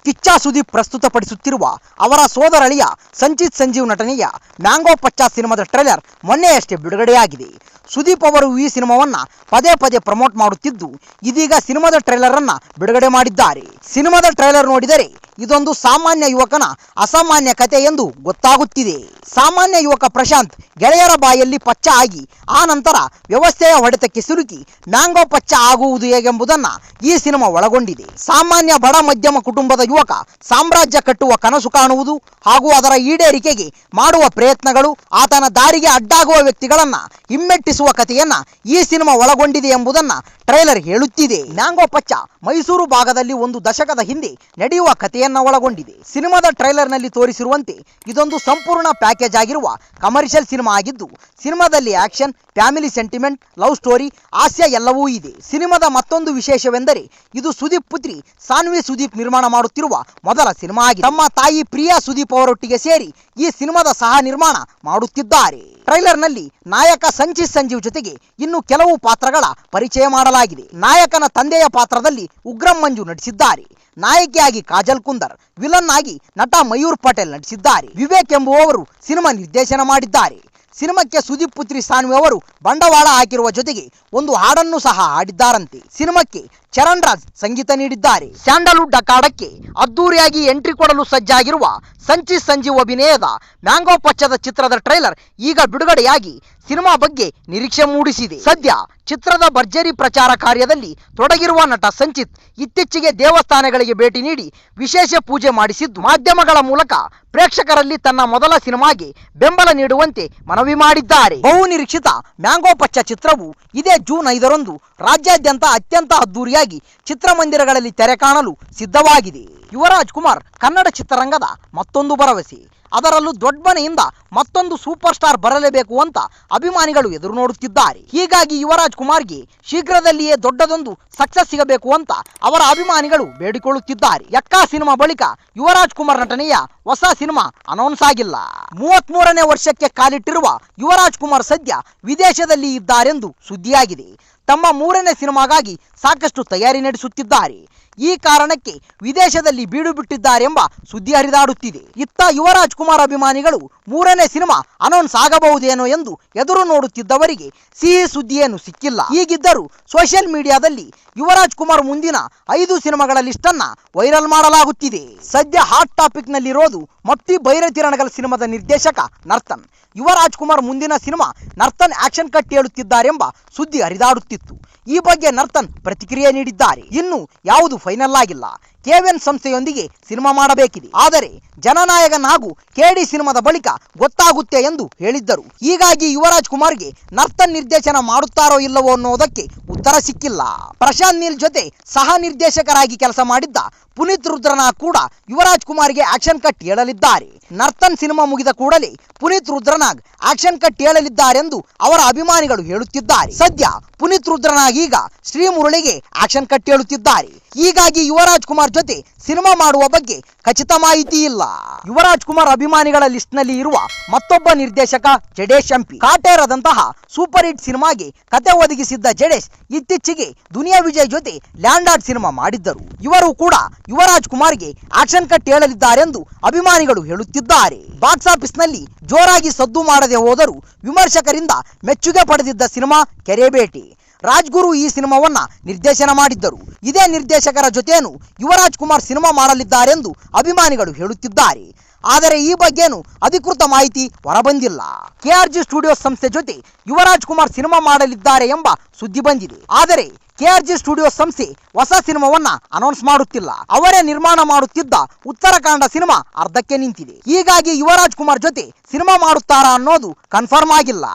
ಕಿಚ್ಚ ಸುದೀಪ್ ಪ್ರಸ್ತುತಪಡಿಸುತ್ತಿರುವ ಅವರ ಸೋದರಳಿಯ ಸಂಚಿತ್ ಸಂಜೀವ್ ನಟನೆಯ ಮ್ಯಾಂಗೋ ಪಚ್ಚ ಸಿನಿಮಾದ ಟ್ರೈಲರ್ ಮೊನ್ನೆಯಷ್ಟೇ ಬಿಡುಗಡೆಯಾಗಿದೆ. ಸುದೀಪ್ ಅವರು ಈ ಸಿನಿಮಾವನ್ನ ಪದೇ ಪದೇ ಪ್ರಮೋಟ್ ಮಾಡುತ್ತಿದ್ದು, ಇದೀಗ ಸಿನಿಮಾದ ಟ್ರೈಲರ್ ಅನ್ನ ಬಿಡುಗಡೆ ಮಾಡಿದ್ದಾರೆ. ಸಿನಿಮಾದ ಟ್ರೈಲರ್ ನೋಡಿದರೆ ಇದೊಂದು ಸಾಮಾನ್ಯ ಯುವಕನ ಅಸಾಮಾನ್ಯ ಕತೆ ಎಂದು ಗೊತ್ತಾಗುತ್ತಿದೆ. ಸಾಮಾನ್ಯ ಯುವಕ ಪ್ರಶಾಂತ್ ಗೆಳೆಯರ ಬಾಯಲ್ಲಿ ಪಚ್ಚ ಆಗಿ ಆ ನಂತರ ವ್ಯವಸ್ಥೆಯ ಹೊಡೆತಕ್ಕೆ ಸಿಲುಕಿ ಮ್ಯಾಂಗೋ ಪಚ್ಚ ಆಗುವುದು ಹೇಗೆಂಬುದನ್ನ ಈ ಸಿನಿಮಾ ಒಳಗೊಂಡಿದೆ. ಸಾಮಾನ್ಯ ಬಡ ಮಧ್ಯಮ ಕುಟುಂಬದ ಯುವಕ ಸಾಮ್ರಾಜ್ಯ ಕಟ್ಟುವ ಕನಸು ಕಾಣುವುದು ಹಾಗೂ ಅದರ ಈಡೇರಿಕೆಗೆ ಮಾಡುವ ಪ್ರಯತ್ನಗಳು, ಆತನ ದಾರಿಗೆ ಅಡ್ಡಾಗುವ ವ್ಯಕ್ತಿಗಳನ್ನ ಹಿಮ್ಮೆಟ್ಟಿಸುವ ಕಥೆಯನ್ನ ಈ ಸಿನಿಮಾ ಒಳಗೊಂಡಿದೆ ಎಂಬುದನ್ನ ಟ್ರೈಲರ್ ಹೇಳುತ್ತಿದೆ. ಮ್ಯಾಂಗೋ ಪಚ್ಚ ಮೈಸೂರು ಭಾಗದಲ್ಲಿ ಒಂದು ದಶಕದ ಹಿಂದೆ ನಡೆಯುವ ಕಥೆಯನ್ನ ಒಳಗೊಂಡಿದೆ. ಸಿನಿಮಾದ ಟ್ರೈಲರ್ ನಲ್ಲಿ ತೋರಿಸಿರುವಂತೆ ಇದೊಂದು ಸಂಪೂರ್ಣ ಪ್ಯಾಕೇಜ್ ಆಗಿರುವ ಕಮರ್ಷಿಯಲ್ ಸಿನಿಮಾ ಆಗಿದ್ದು, ಸಿನಿಮಾದಲ್ಲಿ action, family sentiment, love story, ಹಾಸ್ಯ ಎಲ್ಲವೂ ಇದೆ. ಸಿನಿಮಾದ ಮತ್ತೊಂದು ವಿಶೇಷವೆಂದರೆ ಇದು ಸುದೀಪ್ ಪುತ್ರಿ ಸಾನ್ವಿ ಸುದೀಪ್ ನಿರ್ಮಾಣ ಮಾಡುತ್ತಿರುವ ಮೊದಲ ಸಿನಿಮಾ ಆಗಿದೆ. ತಮ್ಮ ತಾಯಿ ಪ್ರಿಯಾ ಸುದೀಪ್ ಅವರೊಟ್ಟಿಗೆ ಸೇರಿ ಈ ಸಿನಿಮಾದ ಸಹ ನಿರ್ಮಾಣ ಮಾಡುತ್ತಿದ್ದಾರೆ. ಟ್ರೈಲರ್ ನಲ್ಲಿ ನಾಯಕ ಸಂಚಿತ್ ಸಂಜೀವ್ ಜೊತೆಗೆ ಇನ್ನು ಕೆಲವು ಪಾತ್ರಗಳ ಪರಿಚಯ ಮಾಡಲಾಗಿದೆ. ನಾಯಕನ ತಂದೆಯ ಪಾತ್ರದಲ್ಲಿ ಉಗ್ರಂ ಮಂಜು ನಟಿಸಿದ್ದಾರೆ. ನಾಯಕಿಯಾಗಿ ಕಾಜಲ್ ಕುಂದರ್, ವಿಲನ್ ಆಗಿ ನಟ ಮಯೂರ್ ಪಟೇಲ್ ನಟಿಸಿದ್ದಾರೆ. ವಿವೇಕ್ ಎಂಬುವವರು ಸಿನಿಮಾ ನಿರ್ದೇಶನ ಮಾಡಿದ್ದಾರೆ. ಸಿನಿಮಾಕ್ಕೆ ಸುದೀಪ್ ಪುತ್ರಿ ಸಾನ್ವಿ ಅವರು ಬಂಡವಾಳ ಹಾಕಿರುವ ಜೊತೆಗೆ ಒಂದು ಹಾಡನ್ನು ಸಹ ಹಾಡಿದ್ದಾರಂತೆ. ಸಿನಿಮಾಕ್ಕೆ ಚರಣ್ ರಾಜ್ ಸಂಗೀತ ನೀಡಿದ್ದಾರೆ. ಸ್ಯಾಂಡಲ್ವುಡ್ ಅಖಾಡಕ್ಕೆ ಅದ್ದೂರಿಯಾಗಿ ಎಂಟ್ರಿ ಕೊಡಲು ಸಜ್ಜಾಗಿರುವ ಸಂಚಿತ್ ಸಂಜೀವ್ ಅಭಿನಯದ ಮ್ಯಾಂಗೋ ಪಚ್ಚದ ಚಿತ್ರದ ಟ್ರೈಲರ್ ಈಗ ಬಿಡುಗಡೆಯಾಗಿ ಸಿನಿಮಾ ಬಗ್ಗೆ ನಿರೀಕ್ಷೆ ಮೂಡಿಸಿದೆ. ಸದ್ಯ ಚಿತ್ರದ ಭರ್ಜರಿ ಪ್ರಚಾರ ಕಾರ್ಯದಲ್ಲಿ ತೊಡಗಿರುವ ನಟ ಸಂಚಿತ್ ಇತ್ತೀಚೆಗೆ ದೇವಸ್ಥಾನಗಳಿಗೆ ಭೇಟಿ ನೀಡಿ ವಿಶೇಷ ಪೂಜೆ ಮಾಡಿಸಿದ್ದು, ಮಾಧ್ಯಮಗಳ ಮೂಲಕ ಪ್ರೇಕ್ಷಕರಲ್ಲಿ ತನ್ನ ಮೊದಲ ಸಿನಿಮಾಗೆ ಬೆಂಬಲ ನೀಡುವಂತೆ ಮನವಿ ಮಾಡಿದ್ದಾರೆ. ಬಹು ನಿರೀಕ್ಷಿತ ಮ್ಯಾಂಗೋ ಪಚ್ಚ ಚಿತ್ರವು ಇದೇ ಜೂನ್ 5ರಂದು ರಾಜ್ಯಾದ್ಯಂತ ಅತ್ಯಂತ ಅದ್ದೂರಿಯಾಗಿ ಚಿತ್ರಮಂದಿರಗಳಲ್ಲಿ ತೆರೆ ಕಾಣಲು ಸಿದ್ಧವಾಗಿದೆ. ಯುವರಾಜ್ ಕುಮಾರ್ ಕನ್ನಡ ಚಿತ್ರರಂಗದ ಮತ್ತೊಂದು ಭರವಸೆ. ಅದರಲ್ಲೂ ದೊಡ್ಡ ಮನೆಯಿಂದ ಮತ್ತೊಂದು ಸೂಪರ್ ಸ್ಟಾರ್ ಬರಲೇಬೇಕು ಅಂತ ಅಭಿಮಾನಿಗಳು ಎದುರು ನೋಡುತ್ತಿದ್ದಾರೆ. ಹೀಗಾಗಿ ಯುವರಾಜ್ ಕುಮಾರ್ಗೆ ಶೀಘ್ರದಲ್ಲಿಯೇ ದೊಡ್ಡದೊಂದು ಸಕ್ಸಸ್ ಸಿಗಬೇಕು ಅಂತ ಅವರ ಅಭಿಮಾನಿಗಳು ಬೇಡಿಕೊಳ್ಳುತ್ತಿದ್ದಾರೆ. ಯಕ್ಕಾ ಸಿನಿಮಾ ಬಳಿಕ ಯುವರಾಜ್ ಕುಮಾರ್ ನಟನೆಯ ಹೊಸ ಸಿನಿಮಾ ಅನೌನ್ಸ್ ಆಗಿಲ್ಲ. 33ನೇ ವರ್ಷಕ್ಕೆ ಕಾಲಿಟ್ಟಿರುವ ಯುವರಾಜ್ ಕುಮಾರ್ ಸದ್ಯ ವಿದೇಶದಲ್ಲಿ ಇದ್ದಾರೆಂದು ಸುದ್ದಿಯಾಗಿದೆ. ತಮ್ಮ 3ನೇ ಸಿನಿಮಾಗಾಗಿ ಸಾಕಷ್ಟು ತಯಾರಿ ನಡೆಸುತ್ತಿದ್ದಾರೆ. ಈ ಕಾರಣಕ್ಕೆ ವಿದೇಶದಲ್ಲಿ ಬೀಡು ಬಿಟ್ಟಿದ್ದಾರೆಂಬ ಸುದ್ದಿ ಹರಿದಾಡುತ್ತಿದೆ. ಇತ್ತ ಯುವರಾಜ್ ಕುಮಾರ್ ಅಭಿಮಾನಿಗಳು 3ನೇ ಸಿನಿಮಾ ಅನೌನ್ಸ್ ಆಗಬಹುದೇನೋ ಎಂದು ಎದುರು ನೋಡುತ್ತಿದ್ದವರಿಗೆ ಸಿಹಿ ಸುದ್ದಿಯೇನು ಸಿಕ್ಕಿಲ್ಲ. ಹೀಗಿದ್ದರೂ ಸೋಷಿಯಲ್ ಮೀಡಿಯಾದಲ್ಲಿ ಯುವರಾಜ್ ಕುಮಾರ್ ಮುಂದಿನ 5 ಸಿನಿಮಾಗಳ ಲಿಸ್ಟ್ ಅನ್ನ ವೈರಲ್ ಮಾಡಲಾಗುತ್ತಿದೆ. ಸದ್ಯ ಹಾಟ್ ಟಾಪಿಕ್ ನಲ್ಲಿರೋದು ಮಟ್ಟಿ ಬೈರತಿರಣಗಲ್ ಸಿನಿಮಾದ ನಿರ್ದೇಶಕ ನರ್ತನ್. ಯುವರಾಜ್ ಕುಮಾರ್ ಮುಂದಿನ ಸಿನಿಮಾ ನರ್ತನ್ ಆಕ್ಷನ್ ಕಟ್ ಹೇಳುತ್ತಿದ್ದಾರೆಂಬ ಸುದ್ದಿ ಹರಿದಾಡುತ್ತಿತ್ತು. ಈ ಬಗ್ಗೆ ನರ್ತನ್ ಪ್ರತಿಕ್ರಿಯೆ ನೀಡಿದ್ದಾರೆ. ಇನ್ನು ಯಾವುದು ಫೈನಲ್ ಆಗಿಲ್ಲ. KVN ಸಂಸ್ಥೆಯೊಂದಿಗೆ ಸಿನಿಮಾ ಮಾಡಬೇಕಿದೆ. ಆದರೆ ಜನನಾಯಕನ್ ಹಾಗೂ KD ಸಿನಿಮಾದ ಬಳಿಕ ಗೊತ್ತಾಗುತ್ತೆ ಎಂದು ಹೇಳಿದ್ದರು. ಹೀಗಾಗಿ ಯುವರಾಜ್ ಕುಮಾರ್ಗೆ ನರ್ತನ್ ನಿರ್ದೇಶನ ಮಾಡುತ್ತಾರೋ ಇಲ್ಲವೋ ಅನ್ನೋದಕ್ಕೆ ಉತ್ತರ ಸಿಕ್ಕಿಲ್ಲ. ಪ್ರಶಾಂತ್ ನೀಲ್ ಜೊತೆ ಸಹ ನಿರ್ದೇಶಕರಾಗಿ ಕೆಲಸ ಮಾಡಿದ್ದ ಪುನೀತ್ ರುದ್ರನಾಗ್ ಕೂಡ ಯುವರಾಜ್ ಕುಮಾರ್ಗೆ ಆಕ್ಷನ್ ಕಟ್ ಹೇಳಲಿದ್ದಾರೆ. ನರ್ತನ್ ಸಿನಿಮಾ ಮುಗಿದ ಕೂಡಲೇ ಪುನೀತ್ ರುದ್ರನಾಗ್ ಆಕ್ಷನ್ ಕಟ್ ಹೇಳಲಿದ್ದಾರೆಂದು ಅವರ ಅಭಿಮಾನಿಗಳು ಹೇಳುತ್ತಿದ್ದಾರೆ. ಸದ್ಯ ಪುನೀತ್ ರುದ್ರನಾಗ್ ಈಗ ಶ್ರೀ ಮುರಳಿಗೆ ಆಕ್ಷನ್ ಕಟ್ ಹೇಳುತ್ತಿದ್ದಾರೆ. ಹೀಗಾಗಿ ಯುವರಾಜ್ ಕುಮಾರ್ ಜೊತೆ ಸಿನಿಮಾ ಮಾಡುವ ಬಗ್ಗೆ ಖಚಿತ ಮಾಹಿತಿ ಇಲ್ಲ. ಯುವರಾಜ್ ಕುಮಾರ್ ಅಭಿಮಾನಿಗಳ ಲಿಸ್ಟ್ ನಲ್ಲಿ ಇರುವ ಮತ್ತೊಬ್ಬ ನಿರ್ದೇಶಕ ಜಡೇಶ್ ಎಂಪಿ. ಕಾಟೇರದಂತಹ ಸೂಪರ್ ಹಿಟ್ ಸಿನಿಮಾಗೆ ಕತೆ ಒದಗಿಸಿದ್ದ ಜಡೇಶ್ ಇತ್ತೀಚೆಗೆ ದುನಿಯಾ ವಿಜಯ್ ಜೊತೆ ಲ್ಯಾಂಡ್ ಸಿನಿಮಾ ಮಾಡಿದ್ದರು. ಇವರು ಕೂಡ ಯುವರಾಜ್ ಕುಮಾರ್ಗೆ ಆಕ್ಷನ್ ಕಟ್ ಹೇಳಲಿದ್ದಾರೆಂದು ಅಭಿಮಾನಿಗಳು ಹೇಳುತ್ತಿದ್ದಾರೆ. ಬಾಕ್ಸ್ ಆಫೀಸ್ ನಲ್ಲಿ ಜೋರಾಗಿ ಸದ್ದು ಮಾಡದೆ ಹೋದರೂ ವಿಮರ್ಶಕರಿಂದ ಮೆಚ್ಚುಗೆ ಪಡೆದಿದ್ದ ಸಿನಿಮಾ ಕೆರೆಬೇಟೆ. ರಾಜ್ಗುರು ಈ ಸಿನಿಮಾವನ್ನ ನಿರ್ದೇಶನ ಮಾಡಿದ್ದರು. ಇದೇ ನಿರ್ದೇಶಕರ ಜೊತೆಯನ್ನು ಯುವರಾಜ್ ಕುಮಾರ್ ಸಿನಿಮಾ ಮಾಡಲಿದ್ದಾರೆಂದು ಅಭಿಮಾನಿಗಳು ಹೇಳುತ್ತಿದ್ದಾರೆ. ಆದರೆ ಈ ಬಗ್ಗೆನೂ ಅಧಿಕೃತ ಮಾಹಿತಿ ಹೊರಬಂದಿಲ್ಲ. KRG ಸ್ಟುಡಿಯೋಸ್ ಸಂಸ್ಥೆ ಜೊತೆ ಯುವರಾಜ್ ಕುಮಾರ್ ಸಿನಿಮಾ ಮಾಡಲಿದ್ದಾರೆ ಎಂಬ ಸುದ್ದಿ ಬಂದಿದೆ. ಆದರೆ KRG ಸ್ಟುಡಿಯೋಸ್ ಸಂಸ್ಥೆ ಹೊಸ ಸಿನಿಮಾವನ್ನ ಅನೌನ್ಸ್ ಮಾಡುತ್ತಿಲ್ಲ. ಅವರೇ ನಿರ್ಮಾಣ ಮಾಡುತ್ತಿದ್ದ ಉತ್ತರಾಖಂಡ ಸಿನಿಮಾ ಅರ್ಧಕ್ಕೆ ನಿಂತಿದೆ. ಹೀಗಾಗಿ ಯುವರಾಜ್ ಕುಮಾರ್ ಜೊತೆ ಸಿನಿಮಾ ಮಾಡುತ್ತಾರಾ ಅನ್ನೋದು ಕನ್ಫರ್ಮ್ ಆಗಿಲ್ಲ.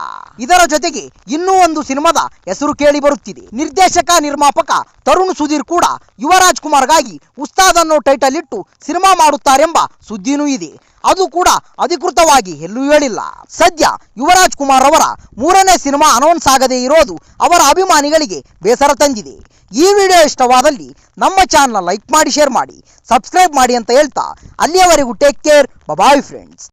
ಇದರ ಜೊತೆಗೆ ಇನ್ನೂ ಒಂದು ಸಿನಿಮಾದ ಹೆಸರು ಕೇಳಿ ಬರುತ್ತಿದೆ. ನಿರ್ದೇಶಕ ನಿರ್ಮಾಪಕ ತರುಣ್ ಸುಧೀರ್ ಕೂಡ ಯುವರಾಜ್ ಕುಮಾರ್ಗಾಗಿ ಉಸ್ತಾದ್ ಅನ್ನೋ ಟೈಟಲ್ ಇಟ್ಟು ಸಿನಿಮಾ ಮಾಡುತ್ತಾರೆಂಬ ಸುದ್ದಿನೂ ಇದೆ. ಅದು ಕೂಡ ಅಧಿಕೃತವಾಗಿ ಎಲ್ಲೂ ಹೇಳಿಲ್ಲ. ಸದ್ಯ ಯುವರಾಜ್ ಕುಮಾರ್ ಅವರ 3ನೇ ಸಿನಿಮಾ ಅನೌನ್ಸ್ ಆಗದೇ ಇರೋದು ಅವರ ಅಭಿಮಾನಿಗಳಿಗೆ ಬೇಸರ ತಂದಿದೆ. ಈ ವಿಡಿಯೋ ಇಷ್ಟವಾದಲ್ಲಿ ನಮ್ಮ ಚಾನಲ್ ಲೈಕ್ ಮಾಡಿ, ಶೇರ್ ಮಾಡಿ, ಸಬ್ಸ್ಕ್ರೈಬ್ ಮಾಡಿ ಅಂತ ಹೇಳ್ತಾ ಅಲ್ಲಿಯವರೆಗೂ ಟೇಕ್ ಕೇರ್. Bye friends.